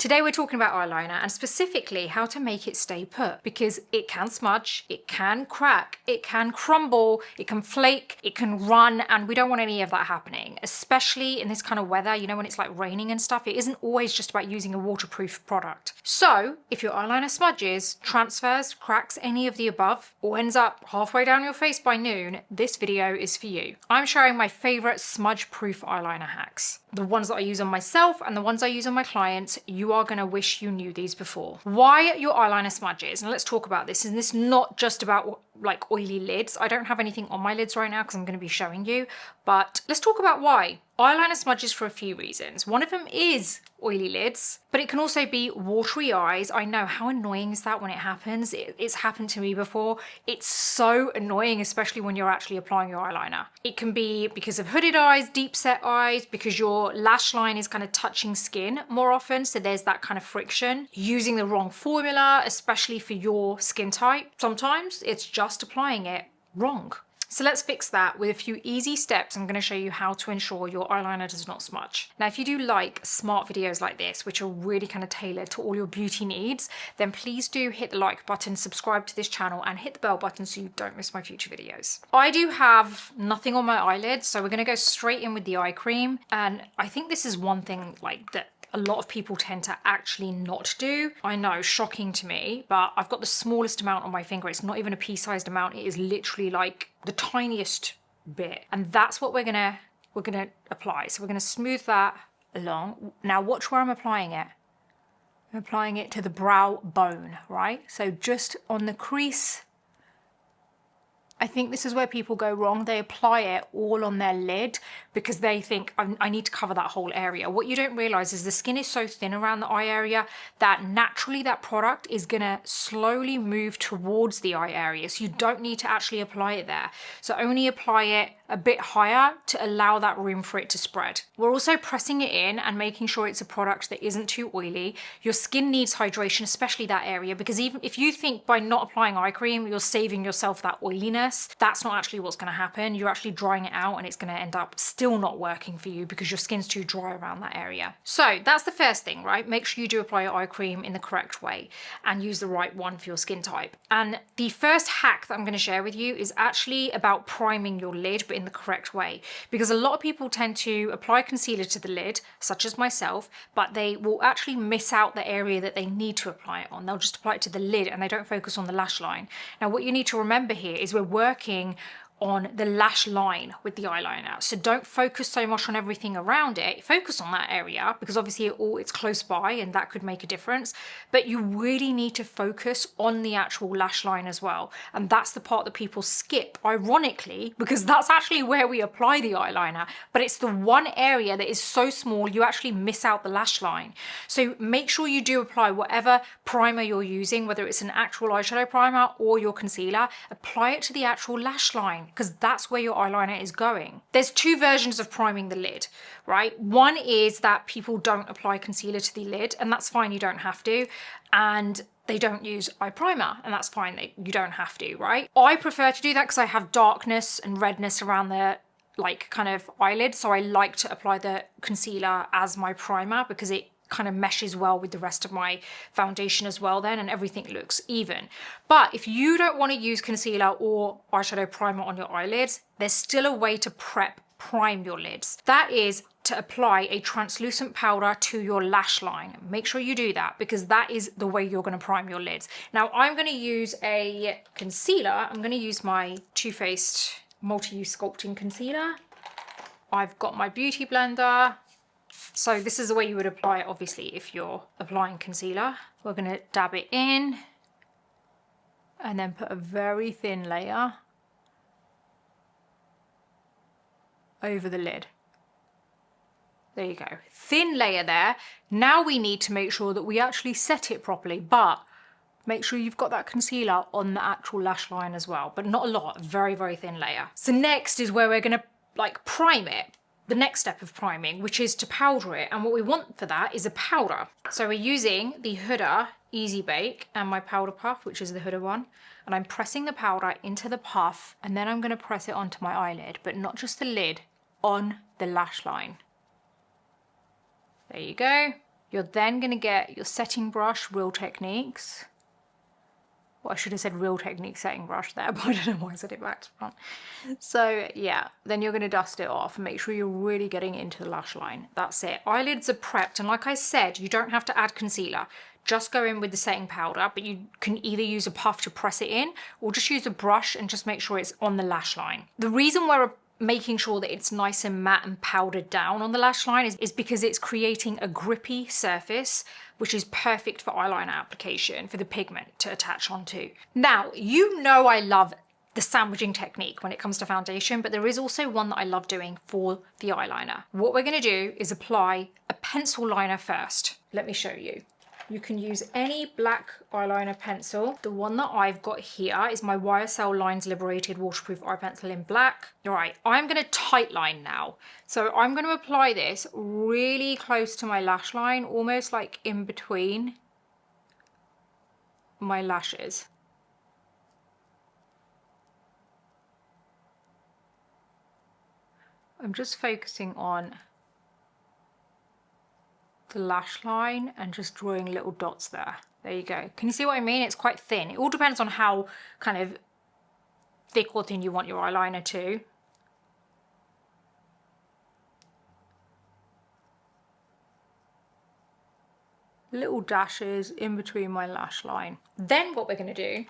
Today we're talking about eyeliner and specifically how to make it stay put, because it can smudge, it can crack, it can crumble, it can flake, it can run, and we don't want any of that happening, especially in this kind of weather, you know, when it's like raining and stuff. It isn't always just about using a waterproof product. So if your eyeliner smudges, transfers, cracks, any of the above, or ends up halfway down your face by noon, this video is for you. I'm sharing my favorite smudge-proof eyeliner hacks. The ones that I use on myself and the ones I use on my clients. You are gonna wish you knew these before. Why your eyeliner smudges, and let's talk about this. And this is not just about like oily lids. I don't have anything on my lids right now because I'm gonna be showing you, but let's talk about why. Eyeliner smudges for a few reasons. One of them is oily lids, but it can also be watery eyes. I know, how annoying is that when it happens? It's happened to me before. It's so annoying, especially when you're actually applying your eyeliner. It can be because of hooded eyes, deep set eyes, because your lash line is kind of touching skin more often, so there's that kind of friction. Using the wrong formula, especially for your skin type. Sometimes it's just applying it wrong. So let's fix that with a few easy steps. I'm going to show you how to ensure your eyeliner does not smudge. Now, if you do like smart videos like this, which are really kind of tailored to all your beauty needs, then please do hit the like button, subscribe to this channel, and hit the bell button so you don't miss my future videos. I do have nothing on my eyelids, so we're going to go straight in with the eye cream. And I think this is one thing like that a lot of people tend to actually not do. I know, shocking to me, but I've got the smallest amount on my finger. It's not even a pea-sized amount. It is literally like the tiniest bit. And that's what we're gonna apply. So we're gonna smooth that along. Now watch where I'm applying it. I'm applying it to the brow bone, right? So just on the crease. I think this is where people go wrong. They apply it all on their lid because they think, I need to cover that whole area. What you don't realize is the skin is so thin around the eye area that naturally that product is gonna slowly move towards the eye area. So you don't need to actually apply it there. So only apply it a bit higher to allow that room for it to spread. We're also pressing it in and making sure it's a product that isn't too oily. Your skin needs hydration, especially that area, because even if you think by not applying eye cream, you're saving yourself that oiliness, that's not actually what's gonna happen. You're actually drying it out and it's gonna end up still not working for you because your skin's too dry around that area. So that's the first thing, right? Make sure you do apply your eye cream in the correct way and use the right one for your skin type. And the first hack that I'm gonna share with you is actually about priming your lid, but in the correct way, because a lot of people tend to apply concealer to the lid, such as myself, but they will actually miss out the area that they need to apply it on. They'll just apply it to the lid and they don't focus on the lash line. Now what you need to remember here is we're working on the lash line with the eyeliner. So don't focus so much on everything around it. Focus on that area because obviously it's close by and that could make a difference. But you really need to focus on the actual lash line as well. And that's the part that people skip, ironically, because that's actually where we apply the eyeliner. But it's the one area that is so small, you actually miss out the lash line. So make sure you do apply whatever primer you're using, whether it's an actual eyeshadow primer or your concealer, apply it to the actual lash line, because that's where your eyeliner is going. There's two versions of priming the lid, right? One is that people don't apply concealer to the lid, and that's fine, you don't have to. And they don't use eye primer, and that's fine, you don't have to, right? I prefer to do that because I have darkness and redness around the like kind of eyelid, so I like to apply the concealer as my primer because it kind of meshes well with the rest of my foundation as well then, and everything looks even. But if you don't want to use concealer or eyeshadow primer on your eyelids, there's still a way to prime your lids. That is to apply a translucent powder to your lash line. Make sure you do that because that is the way you're going to prime your lids. Now I'm going to use a concealer. I'm going to use my Too Faced Multi-Use Sculpting Concealer. I've got my beauty blender. So this is the way you would apply it, obviously, if you're applying concealer. We're going to dab it in and then put a very thin layer over the lid. There you go. Thin layer there. Now we need to make sure that we actually set it properly, but make sure you've got that concealer on the actual lash line as well, but not a lot, very, very thin layer. So next is where we're going to like prime it. The next step of priming, which is to powder it. And what we want for that is a powder. So we're using the Huda Easy Bake and my powder puff, which is the Huda one. And I'm pressing the powder into the puff and then I'm going to press it onto my eyelid, but not just the lid, on the lash line. There you go. You're then going to get your setting brush, Real Techniques. Well, I should have said Real Technique setting brush there, but I don't know why I said it back to front. So yeah, then you're going to dust it off and make sure you're really getting into the lash line. That's it. Eyelids are prepped, and like I said, you don't have to add concealer. Just go in with the setting powder, but you can either use a puff to press it in or just use a brush and just make sure it's on the lash line. The reason we're making sure that it's nice and matte and powdered down on the lash line is because it's creating a grippy surface, which is perfect for eyeliner application, for the pigment to attach onto. Now, you know I love the sandwiching technique when it comes to foundation, but there is also one that I love doing for the eyeliner. What we're going to do is apply a pencil liner first. Let me show you. You can use any black eyeliner pencil. The one that I've got here is my YSL Lines Liberated Waterproof Eye Pencil in black. All right, I'm going to tight line now. So I'm going to apply this really close to my lash line, almost like in between my lashes. I'm just focusing on the lash line and just drawing little dots there. There you go. Can you see what I mean? It's quite thin. It all depends on how kind of thick or thin you want your eyeliner to. Little dashes in between my lash line. Then what we're going to do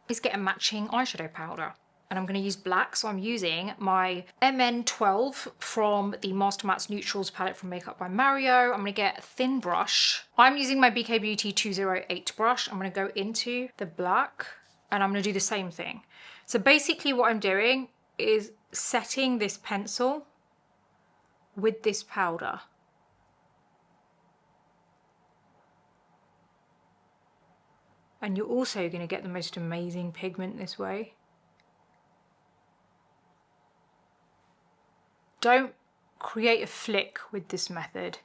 is get a matching eyeshadow powder. And I'm going to use black, so I'm using my MN12 from the Master Mattes Neutrals palette from Makeup by Mario. I'm going to get a thin brush. I'm using my BK Beauty 208 brush. I'm going to go into the black and I'm going to do the same thing. So basically what I'm doing is setting this pencil with this powder. And you're also going to get the most amazing pigment this way. Don't create a flick with this method.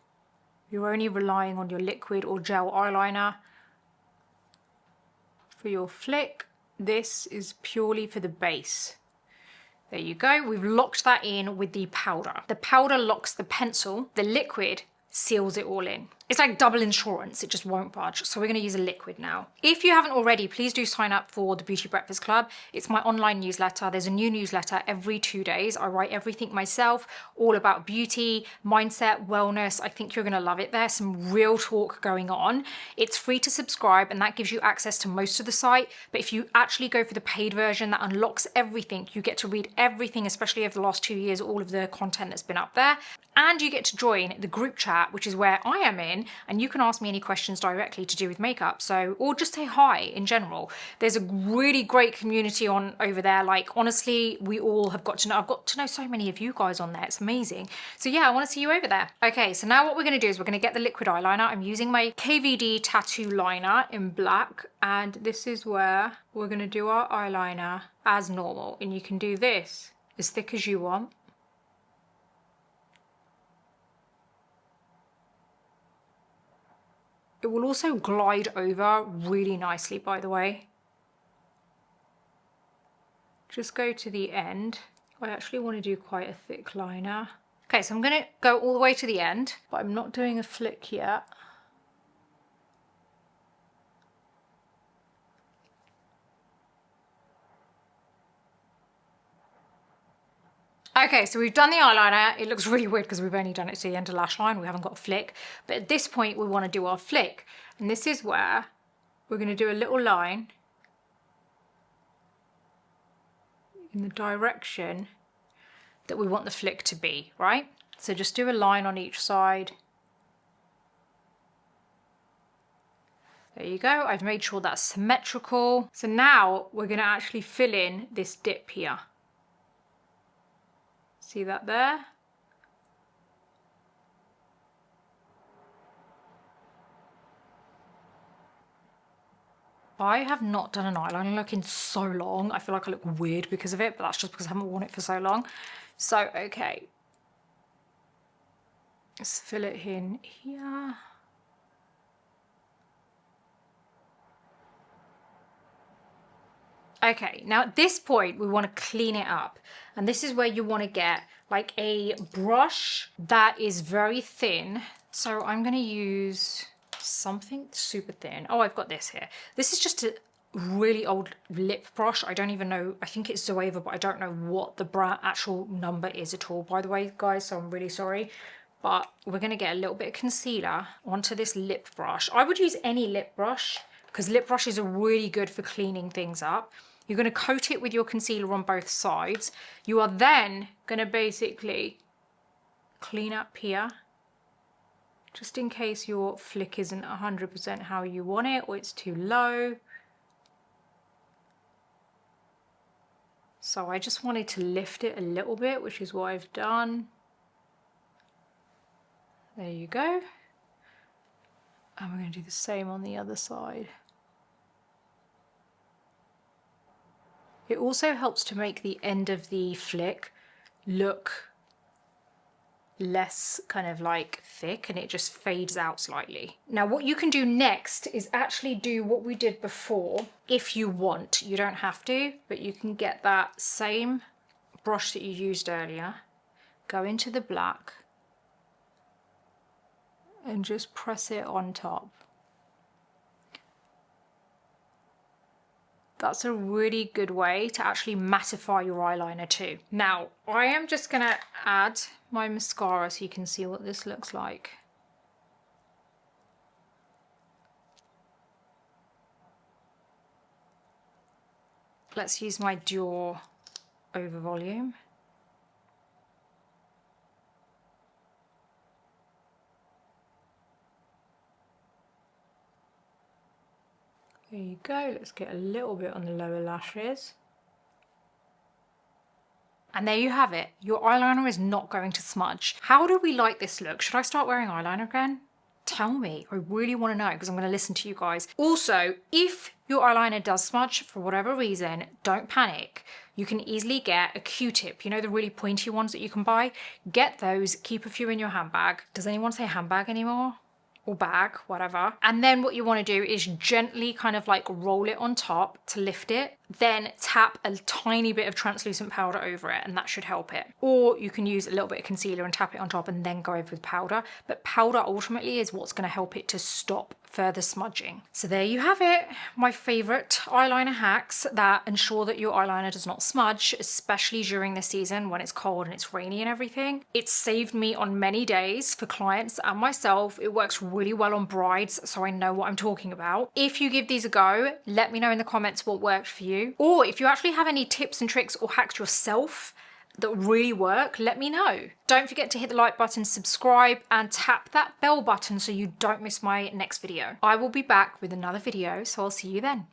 You're only relying on your liquid or gel eyeliner for your flick. This is purely for the base. There you go. We've locked that in with the powder. The powder locks the pencil. The liquid seals it all in. It's like double insurance, it just won't budge. So we're going to use a liquid now. If you haven't already, please do sign up for the Beauty Breakfast Club. It's my online newsletter. There's a new newsletter every 2 days. I write everything myself, all about beauty, mindset, wellness. I think you're going to love it. There's some real talk going on. It's free to subscribe and that gives you access to most of the site. But if you actually go for the paid version, that unlocks everything. You get to read everything, especially over the last 2 years, all of the content that's been up there. And you get to join the group chat, which is where I am in, and you can ask me any questions directly to do with makeup. So, or just say hi in general. There's a really great community on over there. Like, honestly, we all have got to know. I've got to know so many of you guys on there. It's amazing. So yeah, I want to see you over there. Okay, so now what we're going to do is we're going to get the liquid eyeliner. I'm using my KVD Tattoo Liner in black, and this is where we're going to do our eyeliner as normal. And you can do this as thick as you want. It will also glide over really nicely, by the way. Just go to the end. I actually want to do quite a thick liner. Okay, so I'm going to go all the way to the end, but I'm not doing a flick yet. Okay, so we've done the eyeliner. It looks really weird because we've only done it to the end of lash line. We haven't got a flick. But at this point, we want to do our flick. And this is where we're going to do a little line in the direction that we want the flick to be, right? So just do a line on each side. There you go. I've made sure that's symmetrical. So now we're going to actually fill in this dip here. See that there? I have not done an eyeliner look in so long. I feel like I look weird because of it, but that's just because I haven't worn it for so long. So, okay. Let's fill it in here. Okay, now at this point, we want to clean it up. And this is where you want to get like a brush that is very thin, So I'm going to use something super thin. Oh, I've got this here. This is just a really old lip brush. I don't even know. I think it's Zoeva, but I don't know what the brand actual number is at all, by the way, guys. So I'm really sorry. But we're going to get a little bit of concealer onto this lip brush. I would use any lip brush because lip brushes are really good for cleaning things up. You're going to coat it with your concealer on both sides. You are then going to basically clean up here, just in case your flick isn't 100% how you want it or it's too low. So I just wanted to lift it a little bit, which is what I've done. There you go. And we're going to do the same on the other side. It also helps to make the end of the flick look less kind of like thick, and it just fades out slightly. Now what you can do next is actually do what we did before if you want. You don't have to, but you can get that same brush that you used earlier, go into the black and just press it on top. That's a really good way to actually mattify your eyeliner too. Now, I am just gonna add my mascara so you can see what this looks like. Let's use my Dior Over Volume. There you go, let's get a little bit on the lower lashes. And there you have it. Your eyeliner is not going to smudge. How do we like this look? Should I start wearing eyeliner again? Tell me, I really want to know because I'm going to listen to you guys. Also, if your eyeliner does smudge for whatever reason, don't panic. You can easily get a Q-tip, you know, the really pointy ones that you can buy. Get those, keep a few in your handbag. Does anyone say handbag anymore? Or bag, whatever. And then what you want to do is gently kind of like roll it on top to lift it, then tap a tiny bit of translucent powder over it, and that should help it. Or you can use a little bit of concealer and tap it on top and then go over with powder, but powder ultimately is what's going to help it to stop further smudging. So there you have it, my favorite eyeliner hacks that ensure that your eyeliner does not smudge, especially during the season when it's cold and it's rainy and everything. It's saved me on many days for clients and myself. It works really well on brides, so I know what I'm talking about. If you give these a go, let me know in the comments what worked for you. Or if you actually have any tips and tricks or hacks yourself that really work, let me know. Don't forget to hit the like button, subscribe, and tap that bell button so you don't miss my next video. I will be back with another video, so I'll see you then.